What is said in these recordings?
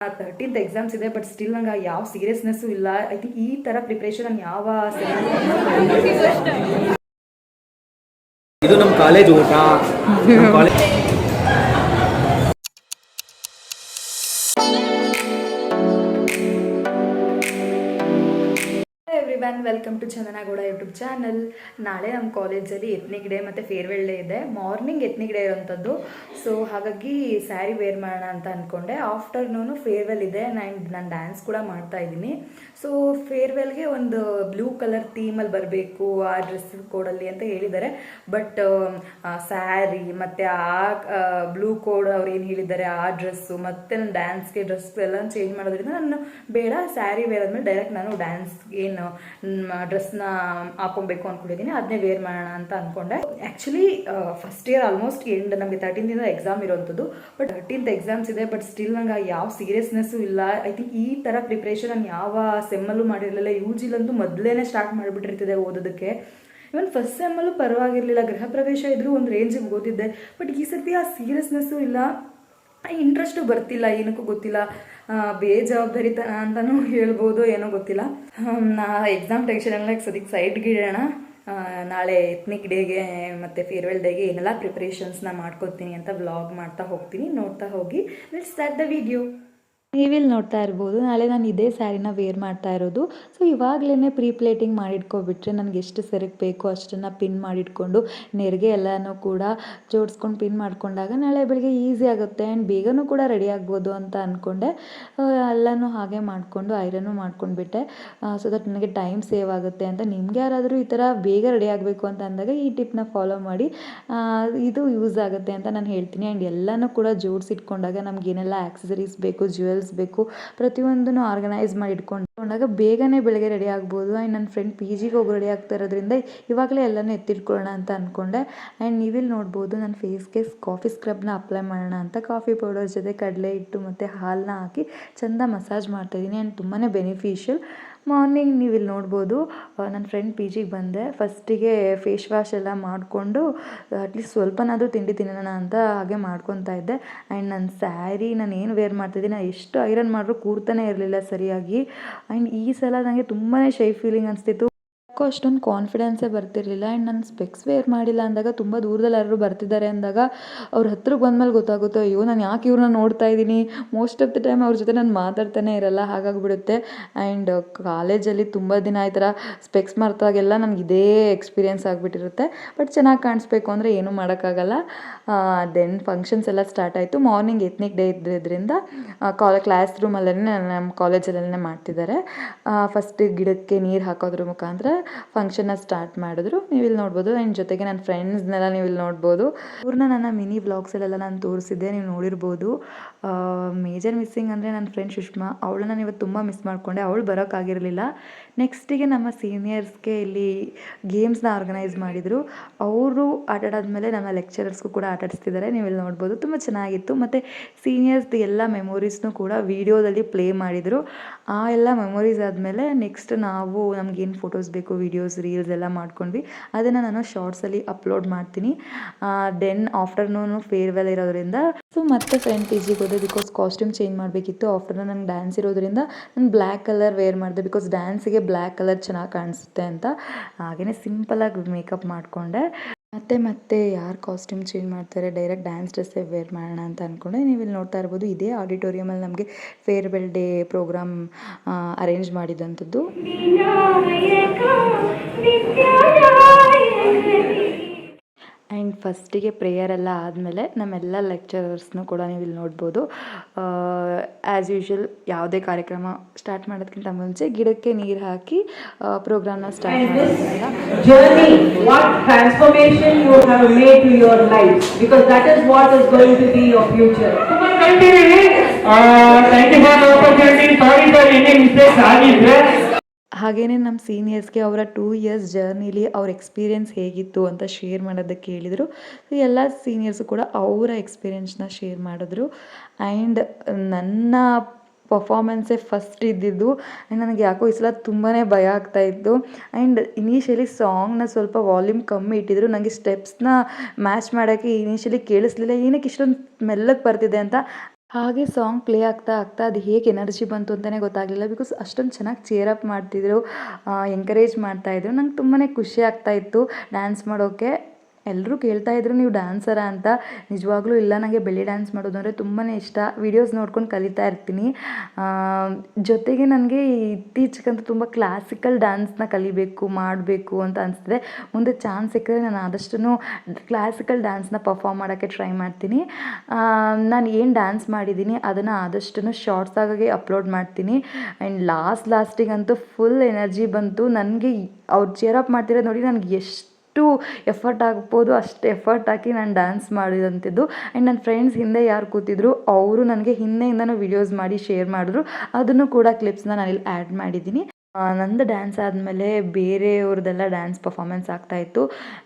13th exams ಇದೆ, but still ನಂಗೆ ಯಾವ ಸೀರಿಯಸ್ನೆಸ್ಸು ಇಲ್ಲ. ಐ ಥಿಂಕ್ ಈ ಥರ ಪ್ರಿಪ್ರೇಷನ್ ನಾನು ಯಾವ ಇದು ನಮ್ಮ ಕಾಲೇಜ್ ಊಟ. Everyone, welcome to Chandana Gowda YouTube channel. ನಾಳೆ ನಮ್ಮ ಕಾಲೇಜಲ್ಲಿ ಎತ್ನಿಕ್ ಡೇ ಮತ್ತು ಫೇರ್ವೆಲ್ ಡೇ ಇದೆ. ಮಾರ್ನಿಂಗ್ ಎತ್ನಿಕ್ ಡೇ ಇರೋಂಥದ್ದು. ಸೊ ಹಾಗಾಗಿ ಸ್ಯಾರಿ ವೇರ್ ಮಾಡೋಣ ಅಂತ ಅಂದ್ಕೊಂಡೆ. ಆಫ್ಟರ್ನೂನು ಫೇರ್ವೆಲ್ ಇದೆ. ನಾನು ಡ್ಯಾನ್ಸ್ ಕೂಡ ಮಾಡ್ತಾ ಇದ್ದೀನಿ. ಸೊ ಫೇರ್ವೆಲ್ಗೆ ಒಂದು ಬ್ಲೂ ಕಲರ್ ಥೀಮಲ್ಲಿ ಬರಬೇಕು ಆ ಡ್ರೆಸ್ ಕೋಡಲ್ಲಿ ಅಂತ ಹೇಳಿದ್ದಾರೆ. ಬಟ್ ಸ್ಯಾರಿ ಮತ್ತು ಆ ಬ್ಲೂ ಕೋಡ್ ಅವ್ರು ಏನು ಹೇಳಿದ್ದಾರೆ ಆ ಡ್ರೆಸ್ಸು ಮತ್ತು ನನ್ನ ಡ್ಯಾನ್ಸ್ಗೆ ಡ್ರೆಸ್ ಎಲ್ಲ ಚೇಂಜ್ ಮಾಡೋದ್ರಿಂದ ನಾನು ಬೇಡ, ಸ್ಯಾರಿ ವೇರ್ ಆದಮೇಲೆ ಡೈರೆಕ್ಟ್ ನಾನು ಡ್ಯಾನ್ಸ್ ಏನು ಡ್ರೆಸ್ನ ಹಾಕೊಬೇಕು ಅಂದ್ಕೊಂಡಿದ್ದೀನಿ, ಅದನ್ನೇ ವೇರ್ ಮಾಡೋಣ ಅಂತ ಅಂದ್ಕೊಂಡೆ. Actually first year almost end, ನಮಗೆ 13th ಎಕ್ಸಾಮ್ ಇರೋವಂಥದ್ದು. ಬಟ್ 13th ಎಕ್ಸಾಮ್ಸ್ ಇದೆ, ಬಟ್ ಸ್ಟಿಲ್ ನಂಗೆ ಯಾವ ಸೀರಿಯಸ್ನೆಸ್ಸು ಇಲ್ಲ. ಐ ಥಿಂಕ್ ಈ ಥರ ಪ್ರಿಪ್ರೇಷನ್ ನಾನು ಯಾವ ಸೆಮ್ಮಲ್ಲೂ ಮಾಡಿರಲಿಲ್ಲ. ಯೂಜಿಲಂತೂ ಮೊದಲೇ ಸ್ಟಾರ್ಟ್ ಮಾಡಿಬಿಟ್ಟಿರ್ತಿದೆ ಓದೋದಕ್ಕೆ. ಇವನ್ ಫಸ್ಟ್ ಸೆಮ್ಮಲ್ಲೂ ಪರವಾಗಿರಲಿಲ್ಲ, ಗೃಹ ಪ್ರವೇಶ ಇದ್ರೂ ಒಂದು ರೇಂಜಿಗೆ ಓದಿದ್ದೆ. ಬಟ್ ಈ ಸರ್ತಿ ಆ ಸೀರಿಯಸ್ನೆಸ್ಸು ಇಲ್ಲ, ಇಂಟ್ರೆಸ್ಟು ಬರ್ತಿಲ್ಲ, ಏನಕ್ಕೂ ಗೊತ್ತಿಲ್ಲ. ಬೇಜವಾಬ್ದಾರಿತನ ಅಂತಲೂ ಹೇಳ್ಬೋದು, ಏನೋ ಗೊತ್ತಿಲ್ಲ. ನಾ ಎಕ್ಸಾಮ್ ಟೆನ್ಷನ್ ಎಲ್ಲ ಸದ್ಯಕ್ಕೆ ಸೈಡ್ಗೆ ಇಡೋಣ. ನಾಳೆ ಎತ್ನಿಕ್ ಡೇಗೆ ಮತ್ತು ಫೇರ್ವೆಲ್ ಡೇಗೆ ಏನೆಲ್ಲ ಪ್ರಿಪ್ರೇಷನ್ಸ್ನ ಮಾಡ್ಕೊತೀನಿ ಅಂತ ವ್ಲಾಗ್ ಮಾಡ್ತಾ ಹೋಗ್ತೀನಿ. ನೋಡ್ತಾ ಹೋಗಿ. Let's start the video. ನೀವಿಲ್ಲಿ ನೋಡ್ತಾ ಇರ್ಬೋದು, ನಾಳೆ ನಾನು ಇದೇ ಸ್ಯಾರಿನ ವೇರ್ ಮಾಡ್ತಾ ಇರೋದು. ಸೊ ಇವಾಗಲೇ ಪ್ರೀ ಪ್ಲೇಟಿಂಗ್ ಮಾಡಿಟ್ಕೊಬಿಟ್ರೆ ನನಗೆ ಎಷ್ಟು ಸೆರಗ್ ಬೇಕು ಅಷ್ಟನ್ನು ಪಿನ್ ಮಾಡಿಟ್ಕೊಂಡು ನೆರಿಗೆ ಎಲ್ಲನೂ ಕೂಡ ಜೋಡಿಸ್ಕೊಂಡು ಪಿನ್ ಮಾಡ್ಕೊಂಡಾಗ ನಾಳೆ ಬೆಳಿಗ್ಗೆ ಈಸಿ ಆಗುತ್ತೆ ಆ್ಯಂಡ್ ಬೇಗನೂ ಕೂಡ ರೆಡಿ ಆಗ್ಬೋದು ಅಂತ ಅಂದ್ಕೊಂಡೆ. ಎಲ್ಲನೂ ಹಾಗೆ ಮಾಡಿಕೊಂಡು ಐರನ್ನು ಮಾಡ್ಕೊಂಡ್ಬಿಟ್ಟೆ. ಸೊ ದಟ್ ನನಗೆ ಟೈಮ್ ಸೇವ್ ಆಗುತ್ತೆ ಅಂತ. ನಿಮ್ಗೆ ಯಾರಾದರೂ ಈ ಥರ ಬೇಗ ರೆಡಿ ಆಗಬೇಕು ಅಂತ ಅಂದಾಗ ಈ ಟಿಪ್ನ ಫಾಲೋ ಮಾಡಿ, ಇದು ಯೂಸ್ ಆಗುತ್ತೆ ಅಂತ ನಾನು ಹೇಳ್ತೀನಿ. ಆ್ಯಂಡ್ ಎಲ್ಲನೂ ಕೂಡ ಜೋಡಿಸಿಟ್ಕೊಂಡಾಗ ನಮಗೇನೆಲ್ಲ ಆಕ್ಸೆಸರೀಸ್ ಬೇಕು, ಜ್ಯುವೆಲ್ಸ್ ಬೇಕು, ಪ್ರತಿಯೊಂದನ್ನು ಆರ್ಗನೈಸ್ ಮಾಡಿ ಇಟ್ಕೊಂಡಾಗ ಬೇಗನೆ ಬೆಳಗ್ಗೆ ರೆಡಿ ಆಗ್ಬೋದು. ಆ್ಯಂಡ್ ನನ್ನ ಫ್ರೆಂಡ್ ಪಿ ಜಿಗೆ ಹೋಗಿ ರೆಡಿ ಆಗ್ತಾ ಇರೋದ್ರಿಂದ ಇವಾಗಲೇ ಎಲ್ಲನೂ ಎತ್ತಿಟ್ಕೊಳ್ಳೋಣ ಅಂತ ಅಂದ್ಕೊಂಡೆ. ಆ್ಯಂಡ್ ನೀವಿಲ್ಲಿ ನೋಡ್ಬೋದು, ನನ್ನ ಫೇಸ್ಗೆ ಕಾಫಿ ಸ್ಕ್ರಬ್ನ ಅಪ್ಲೈ ಮಾಡೋಣ ಅಂತ ಕಾಫಿ ಪೌಡರ್ ಜೊತೆ ಕಡಲೆ ಹಿಟ್ಟು ಮತ್ತು ಹಾಲನ್ನ ಹಾಕಿ ಚೆಂದ ಮಸಾಜ್ ಮಾಡ್ತಾಯಿದ್ದೀನಿ. ಆ್ಯಂಡ್ ತುಂಬಾ ಬೆನಿಫಿಷಿಯಲ್. ಮಾರ್ನಿಂಗ್ ನೀವು ಇಲ್ಲಿ ನೋಡ್ಬೋದು, ನನ್ನ ಫ್ರೆಂಡ್ ಪಿ ಜಿಗೆ ಬಂದೆ. ಫಸ್ಟಿಗೆ ಫೇಸ್ ವಾಶ್ ಎಲ್ಲ ಮಾಡಿಕೊಂಡು ಅಟ್ಲೀಸ್ಟ್ ಸ್ವಲ್ಪನಾದರೂ ತಿಂಡಿ ತಿನ್ನೋಣ ಅಂತ ಹಾಗೆ ಮಾಡ್ಕೊತಾ ಇದ್ದೆ. ಆ್ಯಂಡ್ ನನ್ನ ಸ್ಯಾರಿ ನಾನು ಏನು ವೇರ್ ಮಾಡ್ತಿದ್ದೀನಿ, ನಾನು ಎಷ್ಟು ಐರನ್ ಮಾಡಿದ್ರು ಕೂರ್ತಾನೆ ಇರಲಿಲ್ಲ ಸರಿಯಾಗಿ. ಆ್ಯಂಡ್ ಈ ಸಲ ನನಗೆ ತುಂಬಾ ಶೈ ಫೀಲಿಂಗ್ ಅನಿಸ್ತಿತ್ತು. ಅಷ್ಟೊಂದು ಕಾನ್ಫಿಡೆನ್ಸೇ ಬರ್ತಿರಲಿಲ್ಲ. ಆ್ಯಂಡ್ ನಾನು ಸ್ಪೆಕ್ಸ್ ವೇರ್ ಮಾಡಿಲ್ಲ ಅಂದಾಗ, ತುಂಬ ದೂರದಲ್ಲಿ ಯಾರು ಬರ್ತಿದ್ದಾರೆ ಅಂದಾಗ ಅವ್ರ ಹತ್ರಕ್ಕೆ ಬಂದಮೇಲೆ ಗೊತ್ತಾಗುತ್ತೆ, ಅಯ್ಯೋ ನಾನು ಯಾಕೆ ಇವ್ರನ್ನ ನೋಡ್ತಾ ಇದ್ದೀನಿ. ಮೋಸ್ಟ್ ಆಫ್ ದ ಟೈಮ್ ಅವ್ರ ಜೊತೆ ನಾನು ಮಾತಾಡ್ತಾನೆ ಇರಲ್ಲ, ಹಾಗಾಗಿಬಿಡುತ್ತೆ. ಆ್ಯಂಡ್ ಕಾಲೇಜಲ್ಲಿ ತುಂಬ ದಿನ ಈ ಥರ ಸ್ಪೆಕ್ಸ್ ಮಾರ್ತಾಗೆಲ್ಲ ನನಗೆ ಇದೇ ಎಕ್ಸ್ಪೀರಿಯೆನ್ಸ್ ಆಗಿಬಿಟ್ಟಿರುತ್ತೆ. ಬಟ್ ಚೆನ್ನಾಗಿ ಕಾಣಿಸ್ಬೇಕು ಅಂದರೆ ಏನೂ ಮಾಡೋಕ್ಕಾಗಲ್ಲ. ದೆನ್ ಫಂಕ್ಷನ್ಸ್ ಎಲ್ಲ ಸ್ಟಾರ್ಟ್ ಆಯಿತು. ಮಾರ್ನಿಂಗ್ ಎತ್ನಿಕ್ ಡೇ ಇದ್ದಿದ್ದರಿಂದ ಕ್ಲಾಸ್ ರೂಮಲ್ಲೇ ನಮ್ಮ ಕಾಲೇಜಲ್ಲೇ ಮಾಡ್ತಿದ್ದಾರೆ. ಫಸ್ಟ್ ಗಿಡಕ್ಕೆ ನೀರು ಹಾಕೋದ್ರ ಮುಖಾಂತರ ಫಂಕ್ಷನ್ನ ಸ್ಟಾರ್ಟ್ ಮಾಡಿದ್ರು. ನೀವು ಇಲ್ಲಿ ನೋಡ್ಬೋದು. ಆ್ಯಂಡ್ ಜೊತೆಗೆ ನನ್ನ ಫ್ರೆಂಡ್ಸ್ನೆಲ್ಲ ನೀವು ಇಲ್ಲಿ ನೋಡ್ಬೋದು. ಅವ್ರನ್ನ ನನ್ನ ಮಿನಿ ವ್ಲಾಗ್ಸಲ್ಲೆಲ್ಲ ನಾನು ತೋರಿಸಿದ್ದೆ, ನೀವು ನೋಡಿರ್ಬೋದು. ಮೇಜರ್ ಮಿಸ್ಸಿಂಗ್ ಅಂದರೆ ನನ್ನ ಫ್ರೆಂಡ್ ಸುಷ್ಮಾ, ಅವಳನ್ನ ನಾನು ಇವತ್ತು ತುಂಬ ಮಿಸ್ ಮಾಡಿಕೊಂಡೆ. ಅವಳು ಬರೋಕ್ಕಾಗಿರಲಿಲ್ಲ. ನೆಕ್ಸ್ಟಿಗೆ ನಮ್ಮ ಸೀನಿಯರ್ಸ್ಗೆ ಇಲ್ಲಿ ಗೇಮ್ಸ್ನ ಆರ್ಗನೈಸ್ ಮಾಡಿದರು. ಅವರು ಆಟಾಡಾದ್ಮೇಲೆ ನಮ್ಮ ಲೆಕ್ಚರರ್ಸ್ಗೂ ಕೂಡ ಆಟಾಡಿಸ್ತಿದ್ದಾರೆ. ನೀವು ಇಲ್ಲಿ ನೋಡ್ಬೋದು, ತುಂಬ ಚೆನ್ನಾಗಿತ್ತು. ಮತ್ತು ಸೀನಿಯರ್ಸ್ದು ಎಲ್ಲ ಮೆಮೊರೀಸ್ನೂ ಕೂಡ ವೀಡಿಯೋದಲ್ಲಿ ಪ್ಲೇ ಮಾಡಿದರು. ಆ ಎಲ್ಲ ಮೆಮೊರೀಸ್ ಆದಮೇಲೆ ನೆಕ್ಸ್ಟ್ ನಾವು ನಮಗೇನು ಫೋಟೋಸ್ ಬೇಕು, ವೀಡಿಯೋಸ್, ರೀಲ್ಸ್ ಎಲ್ಲ ಮಾಡ್ಕೊಂಡ್ವಿ. ಅದನ್ನು ನಾನು ಶಾರ್ಟ್ಸಲ್ಲಿ ಅಪ್ಲೋಡ್ ಮಾಡ್ತೀನಿ. ದೆನ್ ಆಫ್ಟರ್ನೂನು ಫೇರ್ವೆಲ್ ಇರೋದ್ರಿಂದ ಸೊ ಮತ್ತೆ ಫ್ರೆಂಡ್ ಪಿ ಜಿಗೆ ಹೋದೆ. ಬಿಕಾಸ್ ಕಾಸ್ಟ್ಯೂಮ್ ಚೇಂಜ್ ಮಾಡಬೇಕಿತ್ತು. ಆಫ್ಟರ್ನೂನ್ ನಂಗೆ ಡ್ಯಾನ್ಸ್ ಇರೋದ್ರಿಂದ ನಾನು ಬ್ಲ್ಯಾಕ್ ಕಲರ್ ವೇರ್ ಮಾಡಿದೆ. ಬಿಕಾಸ್ ಡ್ಯಾನ್ಸಿಗೆ ಬ್ಲ್ಯಾಕ್ ಕಲರ್ ಚೆನ್ನಾಗಿ ಕಾಣಿಸುತ್ತೆ ಅಂತ. ಹಾಗೆಯೇ ಸಿಂಪಲಾಗಿ ಮೇಕಪ್ ಮಾಡಿಕೊಂಡೆ. ಮತ್ತೆ ಯಾರು ಕಾಸ್ಟ್ಯೂಮ್ ಚೇಂಜ್ ಮಾಡ್ತಾರೆ, ಡೈರೆಕ್ಟ್ ಡ್ಯಾನ್ಸ್ ಡ್ರೆಸ್ಸೇ ವೇರ್ ಮಾಡೋಣ ಅಂತ ಅಂದ್ಕೊಂಡೆ. ನೀವು ಇಲ್ಲಿ ನೋಡ್ತಾ ಇರ್ಬೋದು, ಇದೇ ಆಡಿಟೋರಿಯಮಲ್ಲಿ ನಮಗೆ ಫೇರ್ವೆಲ್ ಡೇ ಪ್ರೋಗ್ರಾಮ್ ಅರೇಂಜ್ ಮಾಡಿದಂಥದ್ದು. ಆ್ಯಂಡ್ ಫಸ್ಟಿಗೆ ಪ್ರೇಯರ್ ಎಲ್ಲ ಆದಮೇಲೆ ನಮ್ಮೆಲ್ಲ ಲೆಕ್ಚರರ್ಸ್ನೂ ಕೂಡ ನೀವು ಇಲ್ಲಿ ನೋಡ್ಬೋದು. ಆ್ಯಸ್ ಯೂಶ್ವಲ್ ಯಾವುದೇ ಕಾರ್ಯಕ್ರಮ ಸ್ಟಾರ್ಟ್ ಮಾಡೋದಕ್ಕಿಂತ ಮುಂಚೆ ಗಿಡಕ್ಕೆ ನೀರು ಹಾಕಿ ಪ್ರೋಗ್ರಾಮ್ನ ಸ್ಟಾರ್ಟ್ ಮಾಡಿದ್ರಲ್ಲ. Journey, what transformation you have made to your life, because that is what is going to be your future. Thank you for the opportunity. Sorry for any mistakes ಆಗಿದ್ರೆ. ಹಾಗೆಯೇ ನಮ್ಮ ಸೀನಿಯರ್ಸ್ಗೆ ಅವರ 2 ಇಯರ್ಸ್ ಜರ್ನಿಲಿ ಅವ್ರ ಎಕ್ಸ್ಪೀರಿಯೆನ್ಸ್ ಹೇಗಿತ್ತು ಅಂತ share ಮಾಡೋದಕ್ಕೆ ಹೇಳಿದರು. ಎಲ್ಲ ಸೀನಿಯರ್ಸು ಕೂಡ ಅವರ ಎಕ್ಸ್ಪೀರಿಯೆನ್ಸ್ನ ಶೇರ್ ಮಾಡಿದ್ರು. ಆ್ಯಂಡ್ ನನ್ನ ಪರ್ಫಾಮೆನ್ಸೇ ಫಸ್ಟ್ ಇದ್ದಿದ್ದು. ಆ್ಯಂಡ್ ನನಗೆ ಯಾಕೋ ಈ ಸಲ ತುಂಬಾ ಭಯ ಆಗ್ತಾಯಿತ್ತು. ಆ್ಯಂಡ್ ಇನಿಷಿಯಲಿ ಸಾಂಗ್ನ ಸ್ವಲ್ಪ ವಾಲ್ಯೂಮ್ ಕಮ್ಮಿ ಇಟ್ಟಿದ್ರು. ನನಗೆ ಸ್ಟೆಪ್ಸ್ನ ಮ್ಯಾಚ್ ಮಾಡೋಕ್ಕೆ ಇನಿಷಿಯಲಿ ಕೇಳಿಸ್ಲಿಲ್ಲ, ಏನಕ್ಕೆ ಇಷ್ಟೊಂದು ಮೆಲ್ಲಗೆ ಬರ್ತಿದೆ ಅಂತ. ಹಾಗೆ ಸಾಂಗ್ ಪ್ಲೇ ಆಗ್ತಾ ಆಗ್ತಾ ಅದು ಹೇಗೆ ಎನರ್ಜಿ ಬಂತು ಅಂತಲೇ ಗೊತ್ತಾಗಲಿಲ್ಲ. ಬಿಕಾಸ್ ಅಷ್ಟೊಂದು ಚೆನ್ನಾಗಿ ಚೇರ್ ಅಪ್ ಮಾಡ್ತಿದ್ರು, ಎಂಕರೇಜ್ ಮಾಡ್ತಾಯಿದ್ರು. ನಂಗೆ ತುಂಬಾ ಖುಷಿ ಆಗ್ತಾಯಿತ್ತು ಡ್ಯಾನ್ಸ್ ಮಾಡೋಕ್ಕೆ. ಎಲ್ಲರೂ ಕೇಳ್ತಾಯಿದ್ರು ನೀವು ಡ್ಯಾನ್ಸರಾ ಅಂತ. ನಿಜವಾಗ್ಲೂ ಇಲ್ಲ, ನನಗೆ ಬೆಲ್ಲಿ ಡ್ಯಾನ್ಸ್ ಮಾಡೋದು ಅಂದರೆ ತುಂಬಾ ಇಷ್ಟ. ವೀಡಿಯೋಸ್ ನೋಡ್ಕೊಂಡು ಕಲಿತಾ ಇರ್ತೀನಿ. ಜೊತೆಗೆ ನನಗೆ ಇತ್ತೀಚೆಗಂತೂ ತುಂಬ ಕ್ಲಾಸಿಕಲ್ ಡ್ಯಾನ್ಸ್ನ ಕಲಿಬೇಕು ಮಾಡಬೇಕು ಅಂತ ಅನಿಸ್ತಿದೆ. ಮುಂದೆ ಚಾನ್ಸ್ ಸಿಕ್ಕಿದ್ರೆ ನಾನು ಆದಷ್ಟು ಕ್ಲಾಸಿಕಲ್ ಡ್ಯಾನ್ಸ್ನ ಪರ್ಫಾರ್ಮ್ ಮಾಡೋಕ್ಕೆ ಟ್ರೈ ಮಾಡ್ತೀನಿ. ನಾನು ಏನು ಡ್ಯಾನ್ಸ್ ಮಾಡಿದ್ದೀನಿ ಅದನ್ನು ಆದಷ್ಟು ಶಾರ್ಟ್ಸಾಗಿ ಅಪ್ಲೋಡ್ ಮಾಡ್ತೀನಿ. ಆ್ಯಂಡ್ ಲಾಸ್ಟಿಗಂತೂ ಫುಲ್ ಎನರ್ಜಿ ಬಂತು ನನಗೆ. ಅವ್ರು ಚೇರ್ ಅಪ್ ಮಾಡ್ತಿರೋದು ನೋಡಿ ನನಗೆ ಎಷ್ಟು ಎಫರ್ಟ್ ಆಗ್ಬೋದು ಅಷ್ಟು ಎಫರ್ಟ್ ಹಾಕಿ ನಾನು ಡ್ಯಾನ್ಸ್ ಮಾಡಿದಂಥದ್ದು. ಆ್ಯಂಡ್ ನನ್ನ ಫ್ರೆಂಡ್ಸ್ ಹಿಂದೆ ಯಾರು ಕೂತಿದ್ರು ಅವರು ನನಗೆ ಹಿಂದೆಯಿಂದನೂ ವಿಡಿಯೋಸ್ ಮಾಡಿ ಶೇರ್ ಮಾಡಿದ್ರು. ಅದನ್ನು ಕೂಡ ಕ್ಲಿಪ್ಸ್ನ ನಾನಿಲ್ಲಿ ಆ್ಯಡ್ ಮಾಡಿದ್ದೀನಿ. ನಂದು ಡ್ಯಾನ್ಸ್ ಆದಮೇಲೆ ಬೇರೆಯವ್ರದ್ದೆಲ್ಲ ಡ್ಯಾನ್ಸ್ ಪರ್ಫಾಮೆನ್ಸ್ ಆಗ್ತಾಯಿತ್ತು.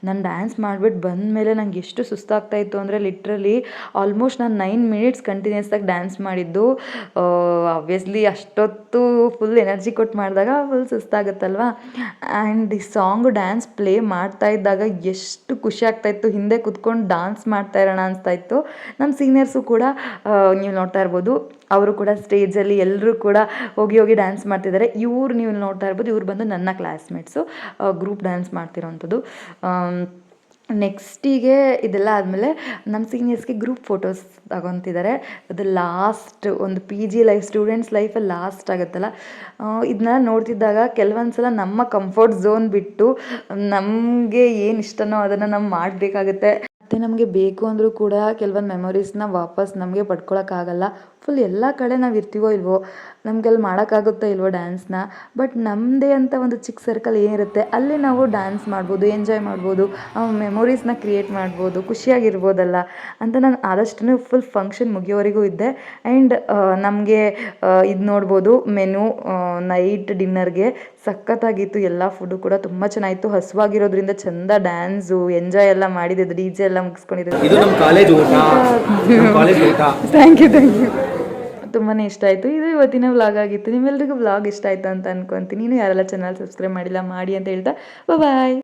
ನಾನು ಡ್ಯಾನ್ಸ್ ಮಾಡಿಬಿಟ್ಟು ಬಂದಮೇಲೆ ನಂಗೆ ಎಷ್ಟು ಸುಸ್ತಾಗ್ತಾಯಿತ್ತು ಅಂದರೆ ಲಿಟ್ರಲಿ ಆಲ್ಮೋಸ್ಟ್ ನಾನು 9 ಮಿನಿಟ್ಸ್ ಕಂಟಿನ್ಯೂಸ್ ಆಗಿ ಡ್ಯಾನ್ಸ್ ಮಾಡಿದ್ದು. ಆಬ್ವಿಯಸ್ಲಿ ಅಷ್ಟೊತ್ತು ಫುಲ್ ಎನರ್ಜಿ ಕೊಟ್ಟು ಮಾಡಿದಾಗ ಫುಲ್ ಸುಸ್ತಾಗುತ್ತಲ್ವ. ಆ್ಯಂಡ್ ಈ ಸಾಂಗು ಡ್ಯಾನ್ಸ್ ಪ್ಲೇ ಮಾಡ್ತಾ ಇದ್ದಾಗ ಎಷ್ಟು ಖುಷಿ ಆಗ್ತಾಯಿತ್ತು. ಹಿಂದೆ ಕುತ್ಕೊಂಡು ಡ್ಯಾನ್ಸ್ ಮಾಡ್ತಾ ಇರೋಣ ಅನಿಸ್ತಾಯಿತ್ತು. ನಮ್ಮ ಸೀನಿಯರ್ಸು ಕೂಡ ನೀವು ನೋಡ್ತಾ ಇರ್ಬೋದು, ಅವರು ಕೂಡ ಸ್ಟೇಜಲ್ಲಿ ಎಲ್ಲರೂ ಕೂಡ ಹೋಗಿ ಡ್ಯಾನ್ಸ್ ಮಾಡ್ತಿದ್ದಾರೆ. ಇವ್ರು ನೀವು ನೋಡ್ತಾ ಇರ್ಬೋದು, ಇವ್ರು ಬಂದು ನನ್ನ ಕ್ಲಾಸ್ಮೇಟ್ಸು, ಗ್ರೂಪ್ ಡ್ಯಾನ್ಸ್ ಮಾಡ್ತಿರೋವಂಥದ್ದು. ನೆಕ್ಸ್ಟಿಗೆ ಇದೆಲ್ಲ ಆದಮೇಲೆ ನಮ್ಮ ಸೀನಿಯರ್ಸ್ಗೆ ಗ್ರೂಪ್ ಫೋಟೋಸ್ ತಗೊತಿದ್ದಾರೆ. ಅದು ಲಾಸ್ಟ್ ಒಂದು PG ಲೈಫ್, ಸ್ಟೂಡೆಂಟ್ಸ್ ಲೈಫಲ್ಲಿ ಲಾಸ್ಟ್ ಆಗುತ್ತಲ್ಲ, ಇದನ್ನ ನೋಡ್ತಿದ್ದಾಗ ಕೆಲವೊಂದು ಸಲ ನಮ್ಮ ಕಂಫರ್ಟ್ ಝೋನ್ ಬಿಟ್ಟು ನಮಗೆ ಏನು ಇಷ್ಟನೋ ಅದನ್ನು ನಾವು ಮಾಡಬೇಕಾಗುತ್ತೆ. ಮತ್ತು ನಮಗೆ ಬೇಕು ಅಂದರೂ ಕೂಡ ಕೆಲವೊಂದು ಮೆಮೊರೀಸ್ನ ವಾಪಸ್ ನಮಗೆ ಪಡ್ಕೊಳಕ್ಕಾಗಲ್ಲ. ಫುಲ್ ಎಲ್ಲ ಕಡೆ ನಾವು ಇರ್ತೀವೋ ಇಲ್ವೋ, ನಮ್ಗೆ ಅಲ್ಲಿ ಮಾಡೋಕ್ಕಾಗುತ್ತೋ ಇಲ್ವೋ ಡ್ಯಾನ್ಸ್ನ. ಬಟ್ ನಮ್ಮದೇ ಅಂತ ಒಂದು ಚಿಕ್ಕ ಸರ್ಕಲ್ ಏನಿರುತ್ತೆ ಅಲ್ಲಿ ನಾವು ಡ್ಯಾನ್ಸ್ ಮಾಡ್ಬೋದು, ಎಂಜಾಯ್ ಮಾಡ್ಬೋದು, ಮೆಮೊರೀಸ್ನ ಕ್ರಿಯೇಟ್ ಮಾಡ್ಬೋದು, ಖುಷಿಯಾಗಿರ್ಬೋದಲ್ಲ ಅಂತ ನಾನು ಆದಷ್ಟು ಫುಲ್ ಫಂಕ್ಷನ್ ಮುಗಿಯೋವರೆಗೂ ಇದ್ದೆ. ಆ್ಯಂಡ್ ನಮಗೆ ಇದು ನೋಡ್ಬೋದು ಮೆನು, ನೈಟ್ ಡಿನ್ನರ್ಗೆ ಸಖತ್ತಾಗಿತ್ತು. ಎಲ್ಲ ಫುಡ್ಡು ಕೂಡ ತುಂಬ ಚೆನ್ನಾಗಿತ್ತು. ಹಸುವಾಗಿರೋದ್ರಿಂದ ಚಂದ ಡ್ಯಾನ್ಸು ಎಂಜಾಯ್ ಎಲ್ಲ ಮಾಡಿದ್ದು, DJ ಎಲ್ಲ ಮುಗಿಸ್ಕೊಂಡಿದ್ದು. ಇದು ನಮ್ಮ ಕಾಲೇಜ್ ಊಟ. ಥ್ಯಾಂಕ್ ಯು ತುಂಬಾ ಇಷ್ಟ ಆಯಿತು. ಇದು ಇವತ್ತಿನ ವ್ಲಾಗ್ ಆಗಿತ್ತು. ನಿಮ್ಮೆಲ್ರಿಗೂ ವ್ಲಾಗ್ ಇಷ್ಟ ಆಯಿತು ಅಂತ ಅನ್ಕೊತೀನಿ. ಯಾರೆಲ್ಲ ಚಾನಲ್ ಸಬ್ಸ್ಕ್ರೈಬ್ ಮಾಡಿಲ್ಲ ಮಾಡಿ ಅಂತ ಹೇಳ್ತಾ ಬಾಯ್.